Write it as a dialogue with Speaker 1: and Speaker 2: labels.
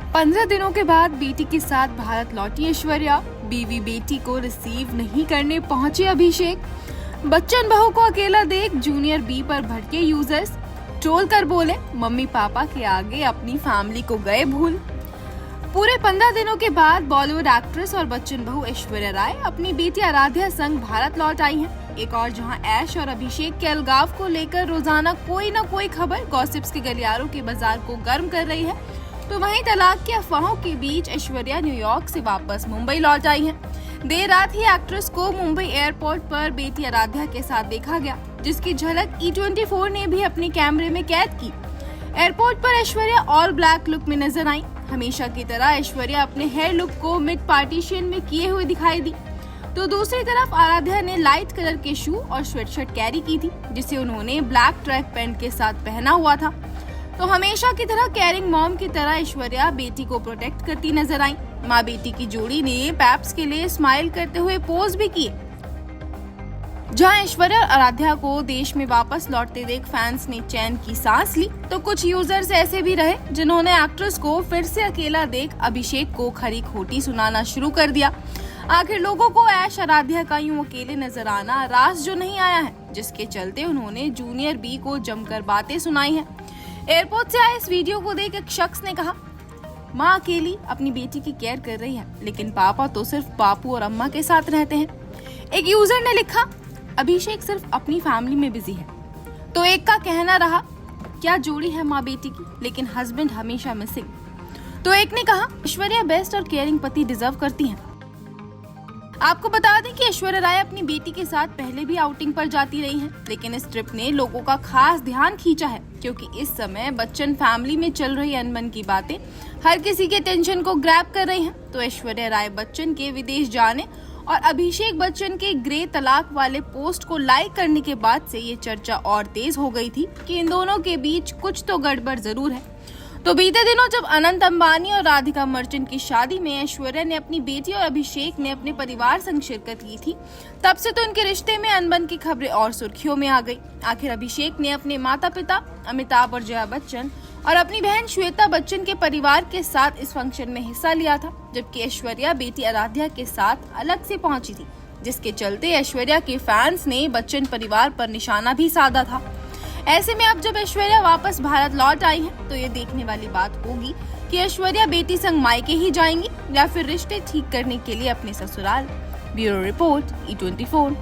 Speaker 1: 15 दिनों के बाद बेटी के साथ भारत लौटी ऐश्वर्या। बीवी बेटी को रिसीव नहीं करने पहुंचे अभिषेक। बच्चन बहू को अकेला देख जूनियर बी पर भड़के यूजर्स। ट्रोल कर बोले मम्मी पापा के आगे अपनी फैमिली को गए भूल। पूरे 15 दिनों के बाद बॉलीवुड एक्ट्रेस और बच्चन बहू ऐश्वर्या राय अपनी बेटी आराध्या संग भारत लौट आई हैं। एक और जहां ऐश और अभिषेक के अलगाव को लेकर रोजाना कोई न कोई खबर गॉसिप्स के गलियारों के बाजार को गर्म कर रही है, तो वहीं तलाक की अफवाहों के बीच ऐश्वर्या न्यूयॉर्क से वापस मुंबई लौट आई हैं। देर रात ही एक्ट्रेस को मुंबई एयरपोर्ट पर बेटी आराध्या के साथ देखा गया, जिसकी झलक E24 ने भी अपने कैमरे में कैद की। एयरपोर्ट पर ऐश्वर्या ऑल ब्लैक लुक में नजर आई। हमेशा की तरह ऐश्वर्या अपने हेयर लुक को मिड पार्टीशन में किए हुए दिखाई दी, तो दूसरी तरफ आराध्या ने लाइट कलर के शू और स्वेटशर्ट कैरी की थी, जिसे उन्होंने ब्लैक ट्रैक पैंट के साथ पहना हुआ था। तो हमेशा की तरह केयरिंग मॉम की तरह ऐश्वर्या बेटी को प्रोटेक्ट करती नजर आई। माँ बेटी की जोड़ी ने पैप्स के लिए स्माइल करते हुए पोज भी किए। जहां ऐश्वर्या और आराध्या को देश में वापस लौटते देख फैंस ने चैन की सांस ली, तो कुछ यूजर्स ऐसे भी रहे जिन्होंने एक्ट्रेस को फिर से अकेला देख अभिषेक को खरी खोटी सुनाना शुरू कर दिया। आखिर लोगों को ऐश आराध्या का यूं अकेले नजर आना रास जो नहीं आया है, जिसके चलते उन्होंने जूनियर बी को जमकर बातें सुनाई हैं। एयरपोर्ट से आए इस वीडियो को देख एक शख्स ने कहा, माँ अकेली अपनी बेटी की केयर कर रही है, लेकिन पापा तो सिर्फ बापू और अम्मा के साथ रहते हैं। एक यूजर ने लिखा, अभिषेक सिर्फ अपनी फैमिली में बिजी है। तो एक का कहना रहा, क्या जोड़ी है माँ बेटी की, लेकिन हस्बैंड हमेशा मिसिंग। तो एक ने कहा, ऐश्वर्या बेस्ट और केयरिंग पति डिजर्व करती हैं। आपको बता दें कि ऐश्वर्या राय अपनी बेटी के साथ पहले भी आउटिंग पर जाती रही हैं, लेकिन इस ट्रिप ने लोगों का खास ध्यान खींचा है, क्योंकि इस समय बच्चन फैमिली में चल रही अनबन की बातें हर किसी के टेंशन को ग्रैब कर रही हैं। तो ऐश्वर्या राय बच्चन के विदेश जाने और अभिषेक बच्चन के ग्रे तलाक वाले पोस्ट को लाइक करने के बाद से ये चर्चा और तेज हो गई थी कि इन दोनों के बीच कुछ तो गड़बड़ जरूर है। तो बीते दिनों जब अनंत अंबानी और राधिका मर्चेंट की शादी में ऐश्वर्या ने अपनी बेटी और अभिषेक ने अपने परिवार संग शिरकत की थी, तब से तो इनके रिश्ते में अनबन की खबरें और सुर्खियों में आ गई। आखिर अभिषेक ने अपने माता पिता अमिताभ और जया बच्चन और अपनी बहन श्वेता बच्चन के परिवार के साथ इस फंक्शन में हिस्सा लिया था, जबकि ऐश्वर्या बेटी आराध्या के साथ अलग से पहुंची थी, जिसके चलते ऐश्वर्या के फैंस ने बच्चन परिवार पर निशाना भी साधा था। ऐसे में अब जब ऐश्वर्या वापस भारत लौट आई है, तो ये देखने वाली बात होगी कि ऐश्वर्या बेटी संग मायके ही जाएंगी या फिर रिश्ते ठीक करने के लिए अपने ससुराल। Bureau report E24।